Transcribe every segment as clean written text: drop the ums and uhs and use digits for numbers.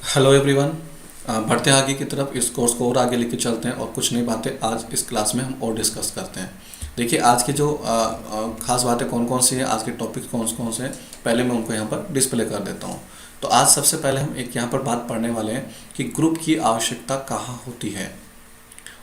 Hello everyone. बढ़ते हैं आगे की तरफ। इस कोर्स को और आगे लेके चलते हैं और कुछ नई बातें आज इस क्लास में हम और डिस्कस करते हैं। देखिए आज की जो खास बातें कौन कौन सी हैं, आज के टॉपिक्स कौन कौन से हैं, पहले मैं उनको यहाँ पर डिस्प्ले कर देता हूँ। तो आज सबसे पहले हम एक यहाँ पर बात पढ़ने वाले हैं कि ग्रुप की आवश्यकता कहाँ होती है।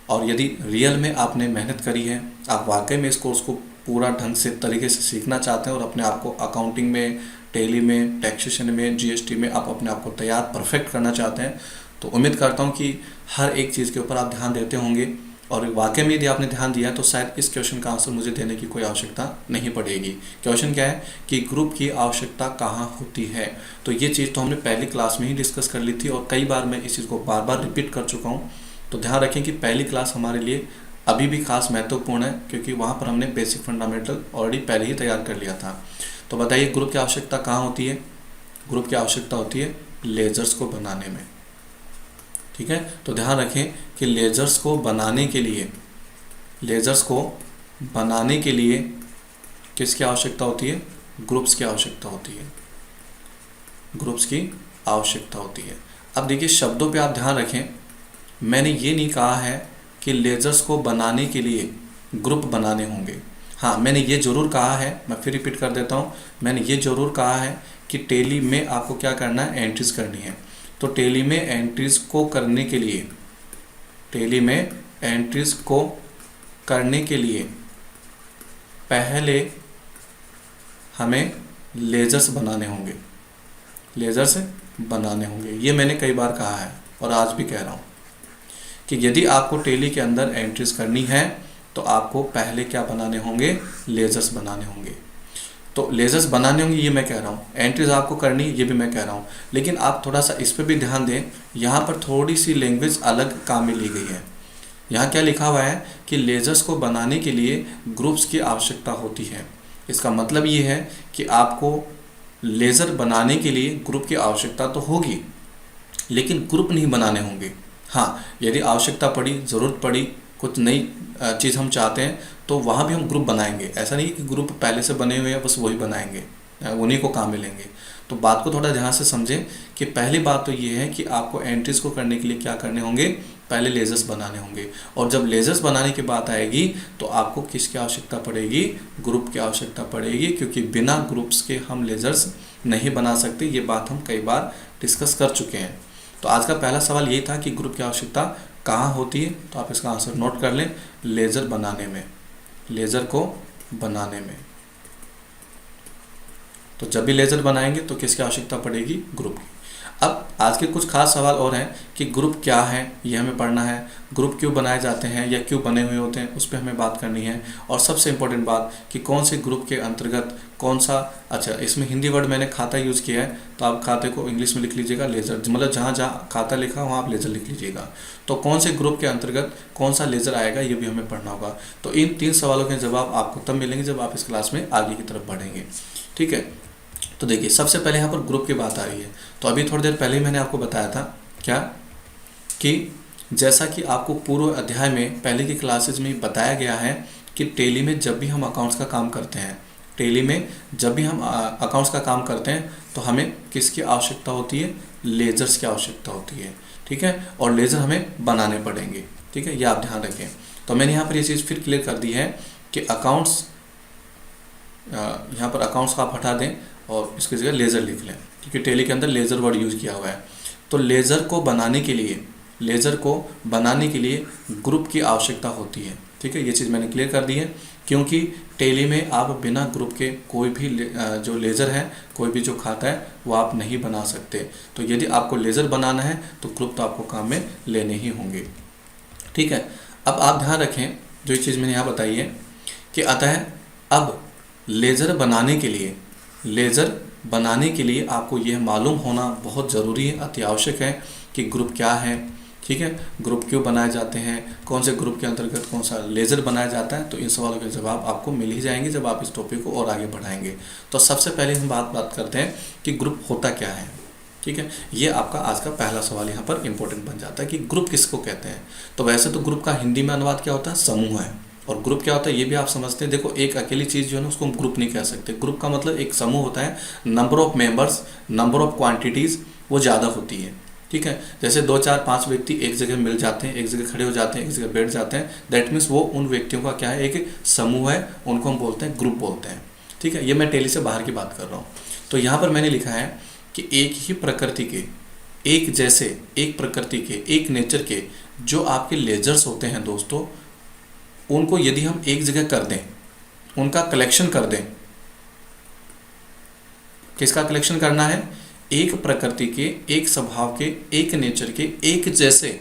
और यदि रियल में आपने मेहनत करी है, आप वाकई में इस कोर्स को पूरा ढंग से तरीके से सीखना चाहते हैं और अपने आप को अकाउंटिंग में, टैली में, टैक्सेशन में, जीएसटी में आप अपने आप को तैयार परफेक्ट करना चाहते हैं, तो उम्मीद करता हूं कि हर एक चीज़ के ऊपर आप ध्यान देते होंगे। और वाकई में यदि आपने ध्यान दिया तो शायद इस क्वेश्चन का आंसर मुझे देने की कोई आवश्यकता नहीं पड़ेगी। क्वेश्चन क्या है कि ग्रुप की आवश्यकता कहाँ होती है। तो ये चीज़ तो हमने पहली क्लास में ही डिस्कस कर ली थी और कई बार मैं इस चीज़ को बार बार रिपीट कर चुका हूँ। तो ध्यान रखें कि पहली क्लास हमारे लिए अभी भी खास महत्वपूर्ण है, क्योंकि वहाँ पर हमने बेसिक फंडामेंटल ऑलरेडी पहले ही तैयार कर लिया था। तो बताइए ग्रुप की आवश्यकता कहाँ होती है। ग्रुप की आवश्यकता होती है लेजर्स को बनाने में। ठीक है, तो ध्यान रखें कि लेजर्स को बनाने के लिए किसकी आवश्यकता होती है? ग्रुप्स की आवश्यकता होती है। ग्रुप्स की आवश्यकता होती है। अब देखिए शब्दों पे आप ध्यान रखें, मैंने ये नहीं कहा है कि लेजर्स को बनाने के लिए ग्रुप बनाने होंगे। हाँ, मैंने ये ज़रूर कहा है, मैं फिर रिपीट कर देता हूँ, मैंने ये ज़रूर कहा है कि टैली में आपको क्या करना है? एंट्रीज करनी है। तो टैली में एंट्रीज को करने के लिए पहले हमें लेजर्स बनाने होंगे। ये मैंने कई बार कहा है और आज भी कह रहा हूँ कि यदि आपको टैली के अंदर एंट्रीज करनी है तो आपको पहले क्या बनाने होंगे? लेजर्स बनाने होंगे। तो लेजर्स बनाने होंगे, ये मैं कह रहा हूँ। एंट्रीज आपको करनी, ये भी मैं कह रहा हूँ। लेकिन आप थोड़ा सा इस पर भी ध्यान दें, यहाँ पर थोड़ी सी लैंग्वेज अलग काम में ली गई है। यहाँ क्या लिखा हुआ है कि लेजर्स को बनाने के लिए ग्रुप्स की आवश्यकता होती है। इसका मतलब ये है कि आपको लेज़र बनाने के लिए ग्रुप की आवश्यकता तो होगी, लेकिन ग्रुप नहीं बनाने होंगे। हाँ, यदि आवश्यकता पड़ी, ज़रूरत पड़ी, कुछ नई चीज़ हम चाहते हैं तो वहाँ भी हम ग्रुप बनाएंगे। ऐसा नहीं कि ग्रुप पहले से बने हुए हैं बस वही बनाएंगे, उन्हीं को काम मिलेंगे। तो बात को थोड़ा ध्यान से समझें कि पहली बात तो ये है कि आपको एंट्रीज को करने के लिए क्या करने होंगे? पहले लेजर्स बनाने होंगे। और जब लेजर्स बनाने की बात आएगी तो आपको किसकी आवश्यकता पड़ेगी? ग्रुप की आवश्यकता पड़ेगी, क्योंकि बिना ग्रुप्स के हम लेजर्स नहीं बना सकते। ये बात हम कई बार डिस्कस कर चुके हैं। तो आज का पहला सवाल ये था कि ग्रुप की आवश्यकता कहाँ होती है। तो आप इसका आंसर नोट कर लें, लेज़र बनाने में, लेज़र को बनाने में। तो जब भी लेज़र बनाएंगे तो किसकी आवश्यकता पड़ेगी? ग्रुप की। अब आज के कुछ खास सवाल और हैं कि ग्रुप क्या है, ये हमें पढ़ना है। ग्रुप क्यों बनाए जाते हैं या क्यों बने हुए होते हैं, उस पर हमें बात करनी है। और सबसे इम्पोर्टेंट बात कि कौन से ग्रुप के अंतर्गत कौन सा, अच्छा इसमें हिंदी वर्ड मैंने खाता यूज़ किया है, तो आप खाते को इंग्लिश में लिख लीजिएगा लेज़र, मतलब जहाँ जहाँ खाता लिखा वहाँ आप लेज़र लिख लीजिएगा। तो कौन से ग्रुप के अंतर्गत कौन सा लेज़र आएगा, ये भी हमें पढ़ना होगा। तो इन 3 सवालों के जवाब आपको तब मिलेंगे जब आप इस क्लास में आगे की तरफ बढ़ेंगे। ठीक है, तो देखिए सबसे पहले यहाँ पर ग्रुप की बात आ रही है। तो अभी थोड़ी देर पहले ही मैंने आपको बताया था क्या, कि जैसा कि आपको पूर्व अध्याय में पहले की क्लासेज में बताया गया है कि टैली में जब भी हम अकाउंट्स का काम करते हैं, तो हमें किसकी आवश्यकता होती है? लेजर्स की आवश्यकता होती है। ठीक है, और लेज़र हमें बनाने पड़ेंगे। ठीक है, ये आप ध्यान रखें। तो मैंने यहाँ पर ये चीज़ फिर क्लियर कर दी है कि अकाउंट्स, यहाँ पर अकाउंट्स का आप हटा दें और इसकी जगह लेज़र लिख लें, क्योंकि टैली के अंदर लेज़र वर्ड यूज़ किया हुआ है। तो लेज़र को बनाने के लिए ग्रुप की आवश्यकता होती है। ठीक है, ये चीज़ मैंने क्लियर कर दी है, क्योंकि टैली में आप बिना ग्रुप के कोई भी जो लेज़र है, कोई भी जो खाता है वो आप नहीं बना सकते। तो यदि आपको लेज़र बनाना है तो ग्रुप तो आपको काम में लेने ही होंगे। ठीक है, अब आप ध्यान रखें जो चीज़ मैंने यहाँ बताई है कि अतः अब लेज़र बनाने के लिए आपको यह मालूम होना बहुत ज़रूरी है, अति आवश्यक है कि ग्रुप क्या है। ठीक है, ग्रुप क्यों बनाए जाते हैं, कौन से ग्रुप के अंतर्गत कौन सा लेज़र बनाया जाता है। तो इन सवालों के जवाब आपको मिल ही जाएंगे जब आप इस टॉपिक को और आगे बढ़ाएंगे। तो सबसे पहले हम बात करते हैं कि ग्रुप होता क्या है। ठीक है, ये आपका आज का पहला सवाल यहाँ पर इंपॉर्टेंट बन जाता है कि ग्रुप किसको कहते हैं। तो वैसे तो ग्रुप का हिंदी में अनुवाद क्या होता है? समूह है। और ग्रुप क्या होता है ये भी आप समझते हैं। देखो एक अकेली चीज़ जो है ना उसको हम ग्रुप नहीं कह सकते। ग्रुप का मतलब एक समूह होता है, number of members, number of quantities वो ज़्यादा होती है। ठीक है। जैसे 2 4 5 व्यक्ति एक जगह मिल जाते हैं, एक जगह खड़े हो जाते हैं, एक जगह बैठ जाते हैं, दैट मीन्स वो उन व्यक्तियों का क्या है, एक समूह है, उनको हम बोलते हैं ग्रुप बोलते हैं। ठीक है, ये मैं टेली से बाहर की बात कर रहा हूँ। तो यहाँ पर मैंने लिखा है कि एक ही प्रकृति के, एक जैसे, एक प्रकृति के, एक नेचर के जो आपके लेजर्स होते हैं दोस्तों, उनको यदि हम एक जगह कर दें, उनका कलेक्शन कर दें। किसका कलेक्शन करना है? एक प्रकृति के, एक स्वभाव के, एक नेचर के, एक जैसे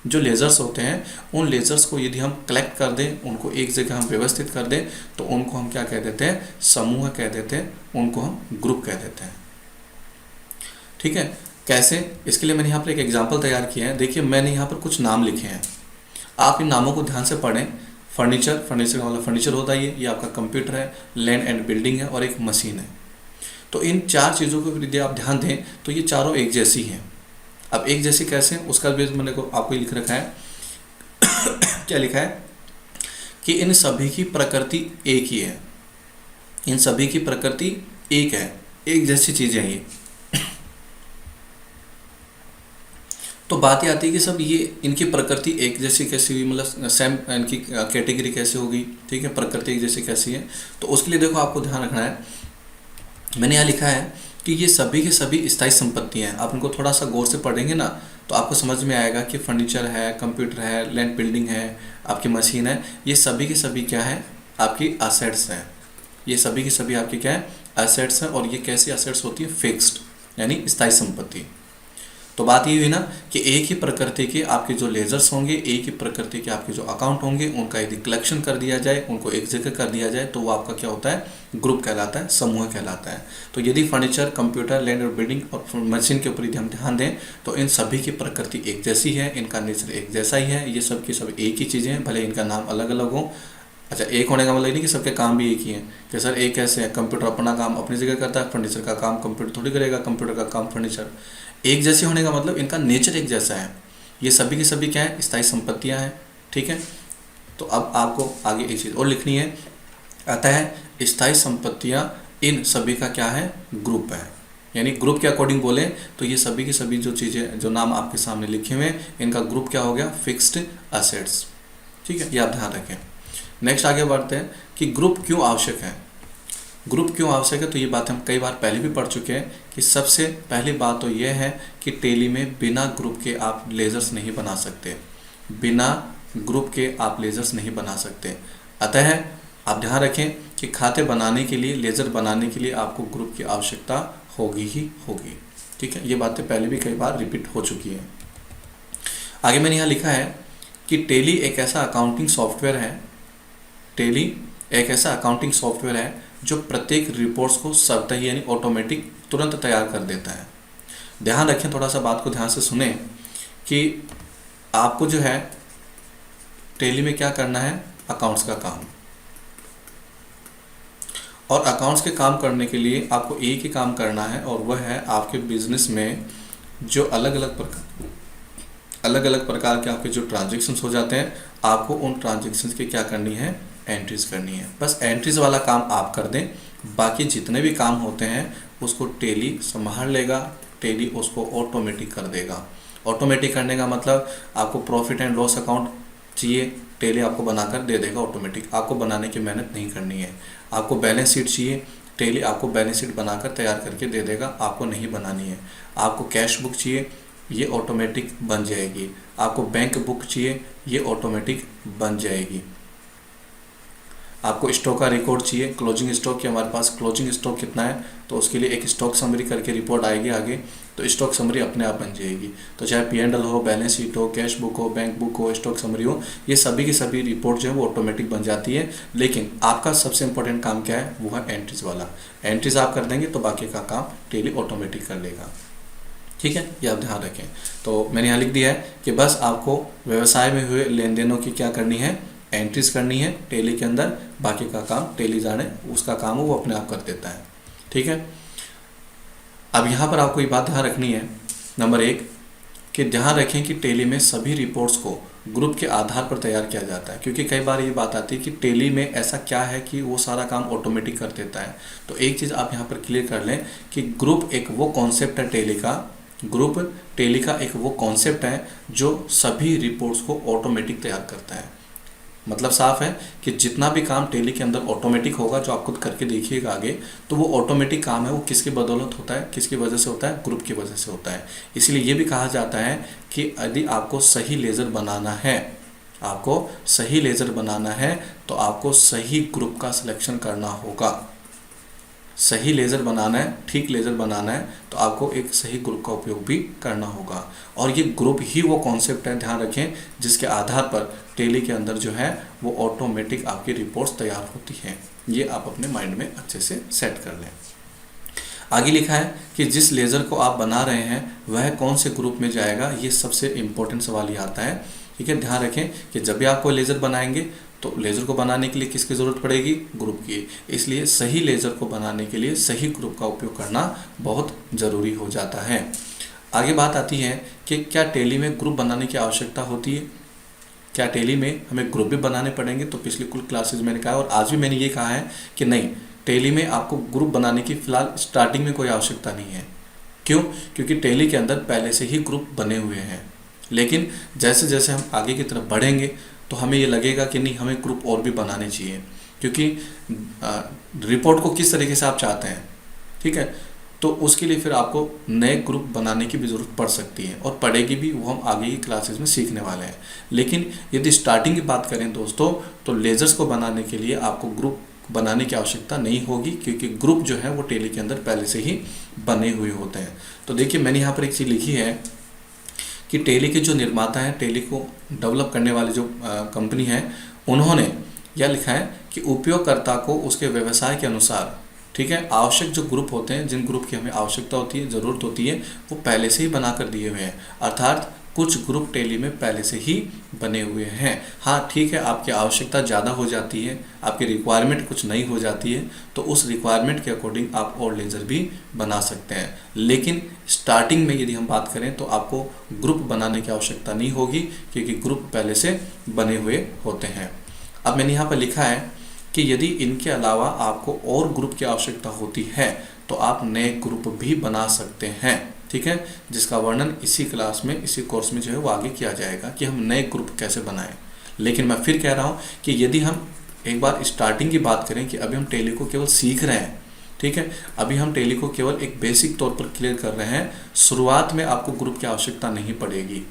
जो लेजर्स होते हैं, उन लेजर्स को यदि हम कलेक्ट कर दें, उनको एक जगह हम व्यवस्थित कर दें, तो उनको हम क्या कह देते हैं? समूह कह देते हैं, उनको हम ग्रुप कह देते हैं। ठीक है, कैसे? इसके लिए मैंने यहाँ पर एक एग्जाम्पल तैयार किया है। देखिए, मैंने यहाँ पर कुछ नाम लिखे हैं, आप इन नामों को ध्यान से पढ़ें। फर्नीचर, फर्नीचर का मतलब फर्नीचर होता है, ये आपका कंप्यूटर है, लैंड एंड बिल्डिंग है, और एक मशीन है। तो इन 4 चीज़ों को यदि आप ध्यान दें तो ये चारों एक जैसी हैं। अब एक जैसी कैसे, उसका भी मैंने आपको लिख रखा है। क्या लिखा है कि इन सभी की प्रकृति एक ही है, इन सभी की प्रकृति एक है, एक जैसी चीज़ें हैं ये। तो बात ये आती है कि सब ये इनकी प्रकृति एक जैसी कैसी हुई, मतलब सेम इनकी कैटेगरी कैसे होगी। ठीक है, प्रकृति एक जैसी कैसी है, तो उसके लिए देखो आपको ध्यान रखना है। मैंने यहाँ लिखा है कि ये सभी की सभी स्थायी संपत्तियाँ हैं। आप इनको थोड़ा सा गौर से पढ़ेंगे ना तो आपको समझ में आएगा कि फर्नीचर है, कंप्यूटर है, लैंड बिल्डिंग है, आपकी मशीन है, ये सभी की सभी क्या है? आपकी असेट्स हैं। ये सभी की सभी आपकी क्या है? असेट्स हैं। और ये कैसी असेट्स होती है? फिक्स्ड, यानी स्थायी संपत्ति। तो बात ये हुई ना कि एक ही प्रकृति के आपके जो लेजर्स होंगे, एक ही प्रकृति के आपके जो अकाउंट होंगे, उनका यदि कलेक्शन कर दिया जाए, उनको एक जगह कर दिया जाए, तो वो आपका क्या होता है? ग्रुप कहलाता है, समूह कहलाता है। तो यदि फर्नीचर, कंप्यूटर, लैंड और बिल्डिंग और मशीन के ऊपर यदि हम ध्यान दें तो इन सभी की प्रकृति एक जैसी है, इनका नेचर एक जैसा ही है, ये सब की सब एक ही चीज़ें हैं, भले इनका नाम अलग अलग हो। अच्छा, एक होने का मतलब नहीं कि सबके काम भी एक ही हैं कि सर एक कैसे है, कंप्यूटर अपना काम अपनी जगह करता है, फर्नीचर का काम कंप्यूटर थोड़ी करेगा, कंप्यूटर का काम फर्नीचर। एक जैसे होने का मतलब इनका नेचर एक जैसा है, ये सभी की सभी क्या है? स्थायी संपत्तियां हैं। ठीक है, तो अब आपको आगे एक चीज़ और लिखनी है। अतः स्थायी संपत्तियां इन सभी का क्या है? ग्रुप है। यानी ग्रुप के अकॉर्डिंग बोले तो ये सभी की सभी जो चीज़ें, जो नाम आपके सामने लिखे हुए हैं, इनका ग्रुप क्या हो गया? Fixed assets. ठीक है, ये आप ध्यान रखें। नेक्स्ट आगे बढ़ते हैं कि ग्रुप क्यों आवश्यक है। ग्रुप क्यों आवश्यक है, तो ये बात हम कई बार पहले भी पढ़ चुके हैं कि सबसे पहली बात तो ये है कि टेली में बिना ग्रुप के आप लेजर्स नहीं बना सकते, बिना ग्रुप के आप लेजर्स नहीं बना सकते। अतः आप ध्यान रखें कि खाते बनाने के लिए, लेजर बनाने के लिए आपको ग्रुप की आवश्यकता होगी ही होगी। ठीक है, ये बातें पहले भी कई बार रिपीट हो चुकी हैं। आगे मैंने यहाँ लिखा है कि टेली एक ऐसा अकाउंटिंग सॉफ्टवेयर है, टेली एक ऐसा अकाउंटिंग सॉफ्टवेयर है जो प्रत्येक रिपोर्ट्स को स्वतः ही यानी ऑटोमेटिक तुरंत तैयार कर देता है। ध्यान रखें, थोड़ा सा बात को ध्यान से सुने कि आपको जो है टेली में क्या करना है? अकाउंट्स का काम। और अकाउंट्स के काम करने के लिए आपको एक ही काम करना है, और वह है आपके बिजनेस में जो अलग अलग प्रकार के आपके जो ट्रांजेक्शन्स हो जाते हैं, आपको उन ट्रांजेक्शन्स की क्या करनी है? एंट्रीज करनी है। बस एंट्रीज वाला काम आप कर दें, बाकी जितने भी काम होते हैं उसको टेली संभाल लेगा, टेली उसको ऑटोमेटिक कर देगा। ऑटोमेटिक करने का मतलब आपको प्रॉफिट एंड लॉस अकाउंट चाहिए, टेली आपको बनाकर दे देगा ऑटोमेटिक, आपको बनाने की मेहनत नहीं करनी है। आपको बैलेंस शीट चाहिए, टेली आपको बैलेंस शीट बनाकर तैयार करके दे देगा, आपको नहीं बनानी है। आपको कैश बुक चाहिए, ये ऑटोमेटिक बन जाएगी। आपको बैंक बुक चाहिए, ये ऑटोमेटिक बन जाएगी। आपको स्टॉक का रिकॉर्ड चाहिए, क्लोजिंग स्टॉक कि हमारे पास क्लोजिंग स्टॉक कितना है, तो उसके लिए एक स्टॉक समरी करके रिपोर्ट आएगी आगे, तो स्टॉक समरी अपने आप बन जाएगी। तो चाहे P&L हो, बैलेंस शीट हो, कैश बुक हो, बैंक बुक हो, स्टॉक समरी हो, ये सभी की सभी रिपोर्ट जो है वो ऑटोमेटिक बन जाती है। लेकिन आपका सबसे इंपॉर्टेंट काम क्या है? वो है एंट्रीज वाला। एंट्रीज आप कर देंगे तो बाकी का काम टेली ऑटोमेटिक कर लेगा। ठीक है, ये आप ध्यान रखें। तो मैंने यहाँ लिख दिया है कि बस आपको व्यवसाय में हुए लेन देनों की क्या करनी है? एंट्रीज करनी है टेली के अंदर, बाकी का काम टेली जाने, उसका काम वो अपने आप कर देता है। ठीक है, अब यहाँ पर आपको ये बात ध्यान रखनी है, नंबर 1 कि ध्यान रखें कि टेली में सभी रिपोर्ट्स को ग्रुप के आधार पर तैयार किया जाता है। क्योंकि कई बार ये बात आती है कि टेली में ऐसा क्या है कि वो सारा काम ऑटोमेटिक कर देता है। तो एक चीज़ आप यहाँ पर क्लियर कर लें कि ग्रुप एक वो कॉन्सेप्ट है टेली का ग्रुप टेली का एक वो कॉन्सेप्ट है जो सभी रिपोर्ट्स को ऑटोमेटिक तैयार करता है। मतलब साफ है कि जितना भी काम टेली के अंदर ऑटोमेटिक होगा, जो आप खुद करके देखिएगा आगे, तो वो ऑटोमेटिक काम है वो किसकी बदौलत होता है, किसकी वजह से होता है, ग्रुप की वजह से होता है। इसलिए ये भी कहा जाता है कि यदि आपको सही लेज़र बनाना है, आपको सही लेज़र बनाना है तो आपको सही ग्रुप का सिलेक्शन करना होगा। सही लेज़र बनाना है, ठीक लेज़र बनाना है तो आपको एक सही ग्रुप का उपयोग भी करना होगा। और ये ग्रुप ही वो कॉन्सेप्ट है, ध्यान रखें, जिसके आधार पर टेली के अंदर जो है वो ऑटोमेटिक आपकी रिपोर्ट्स तैयार होती हैं। ये आप अपने माइंड में अच्छे से सेट कर लें। आगे लिखा है कि जिस लेज़र को आप बना रहे हैं वह कौन से ग्रुप में जाएगा, ये सबसे इम्पोर्टेंट सवाल ये आता है। ठीक है, ध्यान रखें कि जब भी आप कोई लेज़र बनाएंगे तो लेज़र को बनाने के लिए किसकी ज़रूरत पड़ेगी, ग्रुप की। इसलिए सही लेज़र को बनाने के लिए सही ग्रुप का उपयोग करना बहुत ज़रूरी हो जाता है। आगे बात आती है कि क्या टेली में ग्रुप बनाने की आवश्यकता होती है, क्या टेली में हमें ग्रुप भी बनाने पड़ेंगे। तो पिछली कुल क्लासेज मैंने कहा और आज भी मैंने ये कहा है कि नहीं, टेली में आपको ग्रुप बनाने की फ़िलहाल स्टार्टिंग में कोई आवश्यकता नहीं है। क्यों? क्योंकि टेली के अंदर पहले से ही ग्रुप बने हुए हैं। लेकिन जैसे जैसे हम आगे की तरफ बढ़ेंगे तो हमें ये लगेगा कि नहीं, हमें ग्रुप और भी बनाने चाहिए, क्योंकि रिपोर्ट को किस तरीके से आप चाहते हैं, ठीक है, तो उसके लिए फिर आपको नए ग्रुप बनाने की भी ज़रूरत पड़ सकती है और पड़ेगी भी, वो हम आगे की क्लासेस में सीखने वाले हैं। लेकिन यदि स्टार्टिंग की बात करें दोस्तों, तो लेज़र्स को बनाने के लिए आपको ग्रुप बनाने की आवश्यकता नहीं होगी, क्योंकि ग्रुप जो है वो टेली के अंदर पहले से ही बने हुए होते हैं। तो देखिए, मैंने यहाँ पर एक चीज़ लिखी है कि टेली के जो निर्माता हैं, टेली को डेवलप करने वाली जो कंपनी है, उन्होंने यह लिखा है कि उपयोगकर्ता को उसके व्यवसाय के अनुसार, ठीक है, आवश्यक जो ग्रुप होते हैं, जिन ग्रुप की हमें आवश्यकता होती है, ज़रूरत होती है, वो पहले से ही बना कर दिए हुए हैं। अर्थात कुछ ग्रुप टेली में पहले से ही बने हुए हैं। हाँ ठीक है, आपकी आवश्यकता ज़्यादा हो जाती है, आपकी रिक्वायरमेंट कुछ नई हो जाती है, तो उस रिक्वायरमेंट के अकॉर्डिंग आप और लेज़र भी बना सकते हैं। लेकिन स्टार्टिंग में यदि हम बात करें तो आपको ग्रुप बनाने की आवश्यकता नहीं होगी, क्योंकि ग्रुप पहले से बने हुए होते हैं। अब मैंने यहाँ पर लिखा है कि यदि इनके अलावा आपको और ग्रुप की आवश्यकता होती है तो आप नए ग्रुप भी बना सकते हैं, ठीक है, जिसका वर्णन इसी क्लास में, इसी कोर्स में जो है वो आगे किया जाएगा कि हम नए ग्रुप कैसे बनाएं। लेकिन मैं फिर कह रहा हूँ कि यदि हम एक बार स्टार्टिंग की बात करें कि अभी हम टेली को केवल सीख रहे हैं, ठीक है, अभी हम टेली को केवल एक बेसिक तौर पर क्लियर कर रहे हैं, शुरुआत में आपको ग्रुप की आवश्यकता नहीं पड़ेगी।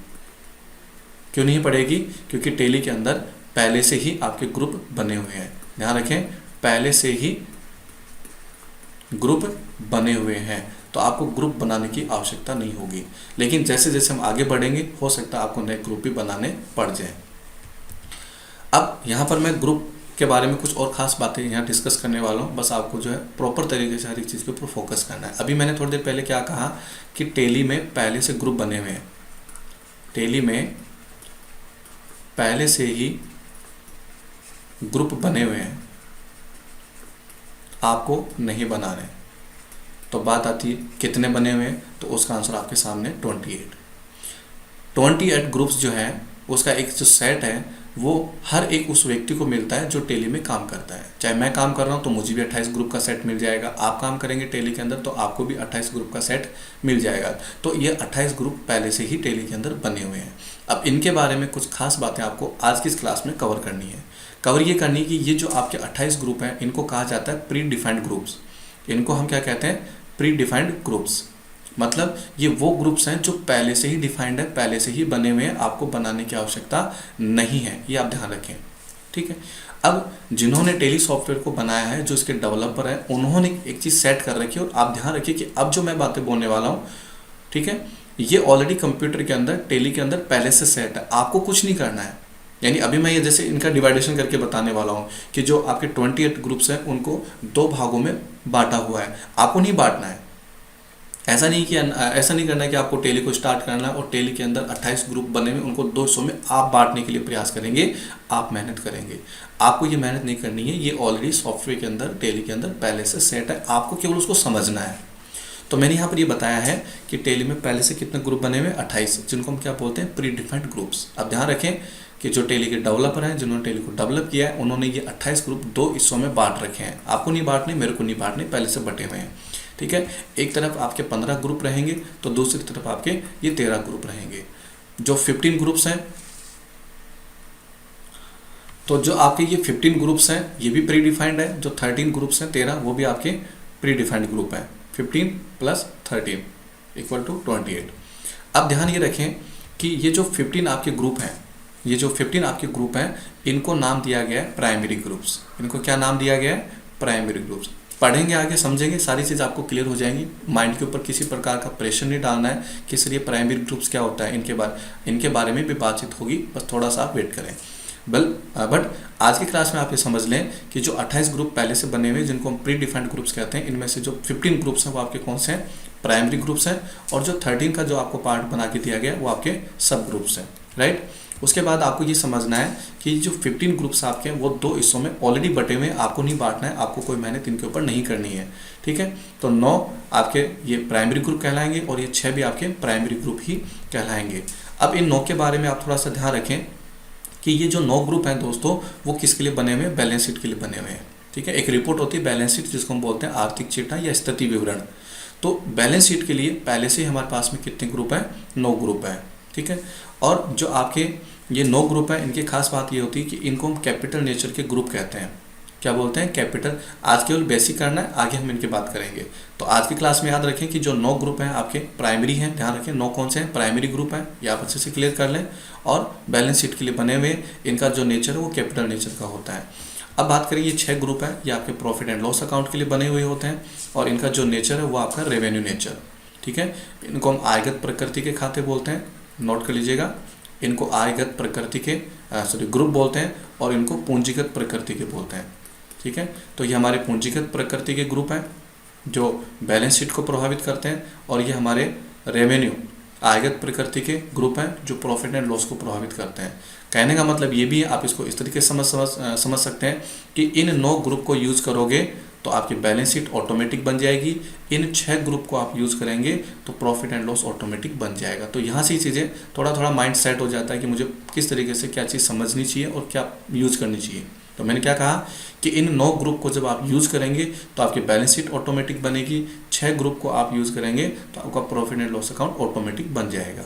क्यों नहीं पड़ेगी? क्योंकि टेली के अंदर पहले से ही आपके ग्रुप बने हुए हैं। ध्यान रखें, पहले से ही ग्रुप बने हुए हैं, तो आपको ग्रुप बनाने की आवश्यकता नहीं होगी। लेकिन जैसे जैसे हम आगे बढ़ेंगे हो सकता है आपको नए ग्रुप भी बनाने पड़ जाए। अब यहाँ पर मैं ग्रुप के बारे में कुछ और ख़ास बातें यहाँ डिस्कस करने वाला हूँ, बस आपको जो है प्रॉपर तरीके से हर एक चीज़ के ऊपर फोकस करना है। अभी मैंने थोड़ी देर पहले क्या कहा कि टेली में पहले से ग्रुप बने हुए हैं, टेली में पहले से ही ग्रुप बने हुए हैं, आपको नहीं बनाने। तो बात आती है कितने बने हुए हैं, तो उसका आंसर आपके सामने 28 ग्रुप्स जो है उसका एक जो सेट है वो हर एक उस व्यक्ति को मिलता है जो टेली में काम करता है। चाहे मैं काम कर रहा हूँ तो मुझे भी 28 ग्रुप का सेट मिल जाएगा, आप काम करेंगे टेली के अंदर तो आपको भी 28 ग्रुप का सेट मिल जाएगा। तो ये 28 ग्रुप पहले से ही टेली के अंदर बने हुए हैं। अब इनके बारे में कुछ खास बातें आपको आज की इस क्लास में कवर करनी है। कवर ये करनी कि ये जो आपके 28 ग्रुप हैं इनको कहा जाता है प्री डिफाइंड ग्रुप्स। इनको हम क्या कहते हैं? Pre defined groups. मतलब ये वो ग्रुप्स हैं जो पहले से ही डिफाइंड है, पहले से ही बने हुए हैं, आपको बनाने की आवश्यकता नहीं है, ये आप ध्यान रखें, ठीक है। अब जिन्होंने टेली सॉफ्टवेयर को बनाया है, जो इसके डेवलपर हैं, उन्होंने एक चीज़ सेट कर रखी है और आप ध्यान रखिए कि अब जो मैं बातें बोलने वाला हूँ, ठीक है, ये ऑलरेडी कंप्यूटर के अंदर, टेली के अंदर पहले से सेट है, आपको कुछ नहीं करना है। यानी अभी मैं ये जैसे इनका डिवाइडेशन करके बताने वाला हूँ कि जो आपके 28 ग्रुप्स हैं उनको 2 भागों में बांटा हुआ है, आपको नहीं बांटना है। ऐसा नहीं करना है कि आपको टेली को स्टार्ट करना है और टेली के अंदर 28 ग्रुप बने हुए उनको 2 हिस्सों में आप बांटने के लिए प्रयास करेंगे, आप मेहनत करेंगे। आपको ये मेहनत नहीं करनी है, ये ऑलरेडी सॉफ्टवेयर के अंदर, टेली के अंदर पहले से सेट है, आपको केवल उसको समझना है। तो मैंने यहाँ पर ये बताया है कि टेली में पहले से कितने ग्रुप बने हुए? 28, जिनको हम क्या बोलते हैं? Pre defined groups. अब ध्यान रखें कि जो टेली के डेवलपर हैं, जिन्होंने टेली को डेवलप किया है, उन्होंने ये 28 ग्रुप 2 हिस्सों में बांट रखे हैं। आपको नहीं बांटने, मेरे को नहीं बांटने, पहले से बटे हुए हैं। ठीक है। एक तरफ आपके 15 ग्रुप रहेंगे तो दूसरी तरफ आपके ये 13 ग्रुप रहेंगे। जो 15 ग्रुप्स हैं, तो जो आपके ये 15 ग्रुप्स हैं ये भी प्री डिफाइंड है। जो 13 ग्रुप्स हैं 13 वो भी आपके प्री डिफाइंड ग्रुप हैं। 15 + 13 = 28। अब ध्यान ये रखें कि ये जो 15 आपके ग्रुप हैं, ये जो 15 आपके ग्रुप हैं, इनको नाम दिया गया है प्राइमरी ग्रुप्स। इनको क्या नाम दिया गया है? Primary groups. पढ़ेंगे आगे, समझेंगे, सारी चीज़ आपको क्लियर हो जाएंगी। माइंड के ऊपर किसी प्रकार का प्रेशर नहीं डालना है कि सर ये प्राइमरी ग्रुप्स क्या होता है, इनके बारे में भी बातचीत होगी, बस थोड़ा सा आप वेट करें। बट आज की क्लास में आप ये समझ लें कि जो 28 ग्रुप पहले से बने हुए जिनको हम प्री डिफाइंड ग्रुप्स कहते हैं, इनमें से जो 15 ग्रुप्स हैं वो आपके कौन से हैं? प्राइमरी ग्रुप्स हैं। और जो 13 का जो आपको पार्ट बना के दिया गया वो आपके सब ग्रुप्स हैं, राइट। उसके बाद आपको ये समझना है कि जो 15 ग्रुप्स आपके हैं वो 2 हिस्सों में ऑलरेडी बटे हुए हैं, आपको नहीं बांटना है, आपको कोई मेहनत इनके ऊपर नहीं करनी है, ठीक है। तो 9 आपके ये प्राइमरी ग्रुप कहलाएंगे और ये 6 भी आपके प्राइमरी ग्रुप ही कहलाएंगे। अब इन 9 के बारे में आप थोड़ा सा ध्यान रखें कि ये जो 9 ग्रुप हैं दोस्तों वो किसके लिए बने हुए हैं? बैलेंस शीट के लिए बने हुए हैं, ठीक है। एक रिपोर्ट होती है बैलेंस शीट जिसको हम बोलते हैं आर्थिक चिट्ठा या स्थिति विवरण। तो बैलेंस शीट के लिए पहले से ही हमारे पास में कितने ग्रुप हैं? 9 ग्रुप हैं, ठीक है। और जो आपके ये 9 ग्रुप हैं, इनकी खास बात ये होती है कि इनको हम कैपिटल नेचर के ग्रुप कहते हैं। क्या बोलते हैं? कैपिटल। आज केवल बेसिक करना है, आगे हम इनकी बात करेंगे। तो आज की क्लास में याद रखें कि जो 9 ग्रुप हैं आपके प्राइमरी हैं, ध्यान रखें 9 कौन से हैं? प्राइमरी ग्रुप हैं, ये आप अच्छे से क्लियर कर लें। और बैलेंस शीट के लिए बने हुए इनका जो नेचर है वो कैपिटल नेचर का होता है। अब बात करें, ये 6 ग्रुप है, ये आपके प्रॉफिट एंड लॉस अकाउंट के लिए बने हुए होते हैं और इनका जो नेचर है वो आपका रेवेन्यू नेचर, ठीक है। इनको हम आयगत प्रकृति के खाते बोलते हैं, नोट कर लीजिएगा। इनको आयगत प्रकृति के ग्रुप बोलते हैं और इनको पूंजीगत प्रकृति के बोलते हैं, ठीक है। तो ये हमारे पूंजीगत प्रकृति के ग्रुप हैं जो बैलेंस शीट को प्रभावित करते हैं, और ये हमारे रेवेन्यू आयगत प्रकृति के ग्रुप हैं जो प्रॉफिट एंड लॉस को प्रभावित करते हैं। कहने का मतलब ये भी है, आप इसको इस तरीके से समझ सकते हैं कि इन 9 ग्रुप को यूज़ करोगे तो आपकी बैलेंस शीट ऑटोमेटिक बन जाएगी। इन 6 ग्रुप को आप यूज़ करेंगे तो प्रॉफिट एंड लॉस ऑटोमेटिक बन जाएगा। तो यहाँ से ही चीज़ें थोड़ा माइंड सेट हो जाता है कि मुझे किस तरीके से क्या चीज़ समझनी चाहिए और क्या यूज़ करनी चाहिए। तो मैंने क्या कहा कि इन 9 ग्रुप को जब आप यूज़ करेंगे तो आपकी बैलेंस शीट ऑटोमेटिक बनेगी। 6 ग्रुप को आप यूज़ करेंगे तो आपका profit and loss account automatic बन जाएगा।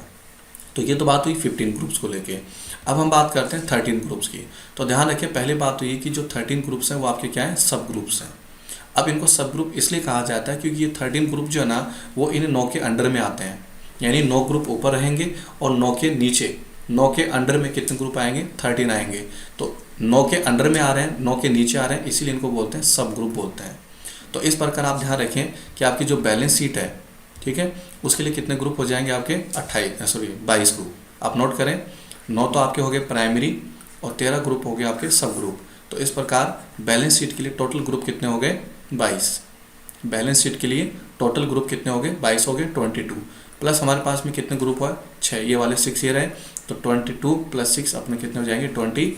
तो ये तो बात हुई 15 ग्रुप्स को लेके। अब हम बात करते हैं 13 ग्रुप्स की। तो ध्यान रखें, पहले बात तो ये कि जो 13 ग्रुप्स हैं वो आपके क्या हैं? सब ग्रुप्स हैं। अब इनको सब ग्रुप इसलिए कहा जाता है क्योंकि ये 13 ग्रुप जो है ना वो इन 9 के अंडर में आते हैं, यानी 9 ग्रुप ऊपर रहेंगे और 9 के नीचे, 9 के अंडर में कितने ग्रुप आएंगे? 13 आएंगे। तो 9 के अंडर में आ रहे हैं, 9 के नीचे आ रहे हैं, इसीलिए इनको बोलते हैं सब ग्रुप बोलते हैं। तो इस प्रकार आप ध्यान रखें कि आपकी जो बैलेंस शीट है, ठीक है, उसके लिए कितने ग्रुप हो जाएंगे आपके? 22 ग्रुप। आप नोट करें, 9 तो आपके हो गए प्राइमरी और 13 ग्रुप हो गए आपके सब ग्रुप। तो इस प्रकार बैलेंस शीट के लिए टोटल ग्रुप कितने हो गए? 22। बैलेंस शीट के लिए टोटल ग्रुप कितने हो गए? 22 हो गए, 22 प्लस हमारे पास में कितने ग्रुप हुआ? 6, ये वाले 6 ये रहे, तो 22 + 6 अपने कितने हो जाएंगे? 28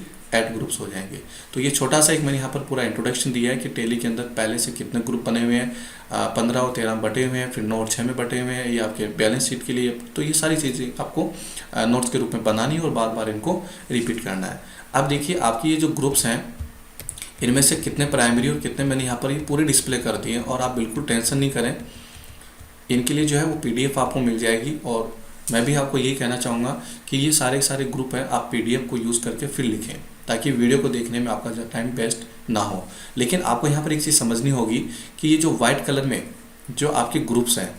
ग्रुप्स हो जाएंगे। तो ये छोटा सा एक मैंने यहाँ पर पूरा इंट्रोडक्शन दिया है कि टैली के अंदर पहले से कितने ग्रुप बने हुए हैं। 15 और 13 बटे हुए हैं, फिर 9 और 6 में बटे हुए हैं, ये आपके बैलेंस शीट के लिए। तो ये सारी चीज़ें आपको नोट्स के रूप में बनानी है और बार बार इनको रिपीट करना है। अब देखिए, आपकी ये जो ग्रुप्स हैं इनमें से कितने प्राइमरी और कितने मैंने यहाँ पर ये पूरे डिस्प्ले कर दिए, और आप बिल्कुल टेंशन नहीं करें, इनके लिए जो है वो PDF आपको मिल जाएगी। और मैं भी आपको यही कहना चाहूँगा कि ये सारे ग्रुप हैं, आप PDF को यूज़ करके फिर लिखें ताकि वीडियो को देखने में आपका जो टाइम वेस्ट ना हो। लेकिन आपको यहाँ पर एक चीज़ समझनी होगी कि ये जो वाइट कलर में जो आपके ग्रुप्स हैं,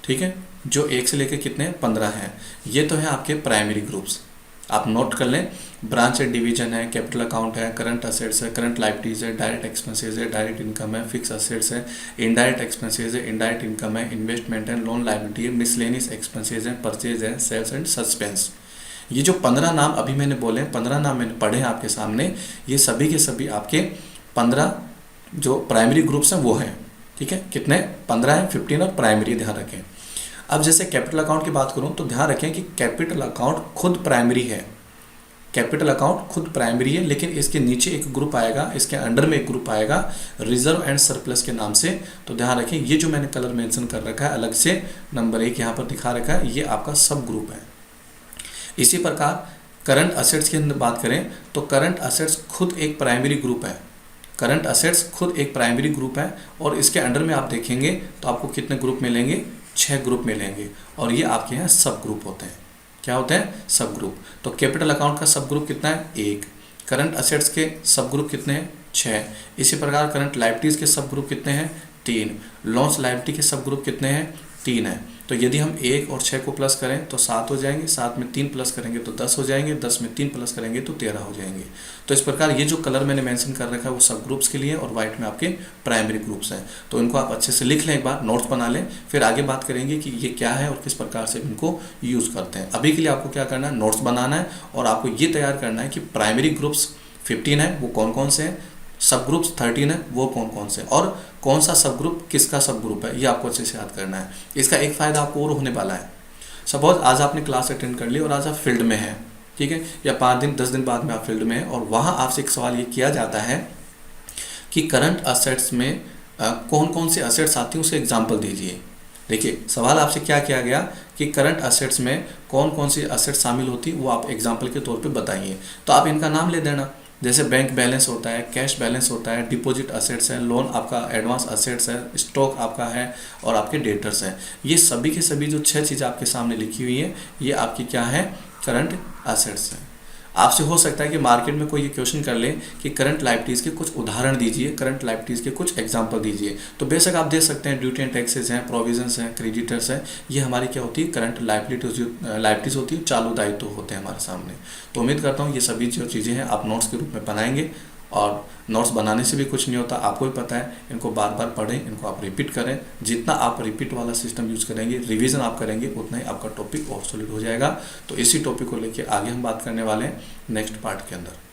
ठीक है, जो 1 से लेकर कितने 15 हैं, ये तो है आपके प्राइमरी ग्रुप्स। आप नोट कर लें, ब्रांच एंड डिवीजन है, कैपिटल अकाउंट है, करंट असेट्स है, करंट लायबिलिटीज है, डायरेक्ट एक्सपेंसेस है, डायरेक्ट इनकम है, फिक्स असेट्स है, इनडायरेक्ट एक्सपेंसेस है, इनडायरेक्ट इनकम है, इन्वेस्टमेंट है, लोन लायबिलिटी है, मिसलेनियस एक्सपेंसेस है, परचेज है, सेल्स एंड सस्पेंस। ये जो 15 नाम अभी मैंने बोले, 15 नाम मैंने पढ़े हैं आपके सामने, ये सभी के सभी आपके 15 जो प्राइमरी ग्रुप्स हैं वो हैं, ठीक है। कितने? 15 हैं, 15 और प्राइमरी, ध्यान रखें। अब जैसे कैपिटल अकाउंट की बात करूं तो ध्यान रखें कि कैपिटल अकाउंट खुद प्राइमरी है। कैपिटल अकाउंट खुद प्राइमरी है, लेकिन इसके नीचे एक ग्रुप आएगा, इसके अंडर में एक ग्रुप आएगा रिजर्व एंड सरप्लस के नाम से। तो ध्यान रखें, ये जो मैंने कलर मेंशन कर रखा है अलग से, नंबर 1 यहाँ पर दिखा रखा है, ये आपका सब ग्रुप है। इसी प्रकार करंट असेट्स की अंदर बात करें तो करंट असेट्स खुद एक प्राइमरी ग्रुप है। करंट असेट्स खुद एक प्राइमरी ग्रुप है और इसके अंडर में आप देखेंगे तो आपको कितने ग्रुप मिलेंगे, 6 ग्रुप मिलेंगे और ये आपके यहाँ सब ग्रुप होते हैं। क्या होते हैं? सब ग्रुप। तो कैपिटल अकाउंट का सब ग्रुप कितना है? 1। करंट असेट्स के सब ग्रुप कितने हैं? 6। इसी प्रकार करंट लायबिलिटीज़ के सब ग्रुप कितने हैं? 3। लोन्स लायबिलिटी के सब ग्रुप कितने हैं? 3 है। तो यदि हम 1 और 6 को प्लस करें तो 7 हो जाएंगे, 7 में 3 प्लस करेंगे तो 10 हो जाएंगे, 10 में 3 प्लस करेंगे तो 13 हो जाएंगे। तो इस प्रकार ये जो कलर मैंने मेंशन कर रखा है वो सब ग्रुप्स के लिए और वाइट में आपके प्राइमरी ग्रुप्स हैं। तो इनको आप अच्छे से लिख लें, एक बार नोट्स बना लें, फिर आगे बात करेंगे कि ये क्या है और किस प्रकार से इनको यूज़ करते हैं। अभी के लिए आपको क्या करना है, नोट्स बनाना है और आपको ये तैयार करना है कि प्राइमरी ग्रुप्स 15 है वो कौन कौन से हैं, सब ग्रुप्स 13 है वो कौन कौन से, और कौन सा सब ग्रुप किसका सब ग्रुप है, ये आपको अच्छे से याद करना है। इसका एक फ़ायदा आपको और होने वाला है। सपोज आज आपने क्लास अटेंड कर ली और आज आप फील्ड में हैं, ठीक है, या 5 दिन 10 दिन बाद में आप फील्ड में हैं और वहाँ आपसे एक सवाल ये किया जाता है कि करंट असेट्स में कौन कौन से असेट्स आती हैं, उसे एग्जाम्पल दीजिए। देखिए सवाल आपसे क्या किया गया कि करंट असेट्स में कौन कौन सी असेट्स शामिल होती वो आप एग्जाम्पल के तौर पे बताइए। तो आप इनका नाम ले देना, जैसे बैंक बैलेंस होता है, कैश बैलेंस होता है, डिपॉजिट असेट्स है, लोन आपका एडवांस असेट्स है, स्टॉक आपका है और आपके डेटर्स हैं। ये सभी के सभी जो 6 चीज़ें आपके सामने लिखी हुई है ये आपकी क्या है, करंट असेट्स हैं। आपसे हो सकता है कि मार्केट में कोई ये क्वेश्चन कर ले कि करंट लायबिलिटीज़ के कुछ उदाहरण दीजिए, करंट लायबिलिटीज़ के कुछ एग्जांपल दीजिए। तो बेशक आप दे सकते हैं, ड्यूटी एंड टैक्सेस हैं, प्रोविजंस हैं, क्रेडिटर्स हैं, ये हमारी क्या होती है, करंट लायबिलिटीज़ होती है, चालू दायित्व होते हैं हमारे सामने। तो उम्मीद करता हूँ ये सभी जो चीज़ें हैं आप नोट्स के रूप में बनाएंगे और नोट्स बनाने से भी कुछ नहीं होता, आपको भी पता है। इनको बार बार पढ़ें, इनको आप रिपीट करें। जितना आप रिपीट वाला सिस्टम यूज़ करेंगे, रिवीजन आप करेंगे, उतना ही आपका टॉपिक ऑब्सोल्यूट हो जाएगा। तो इसी टॉपिक को लेके आगे हम बात करने वाले हैं नेक्स्ट पार्ट के अंदर।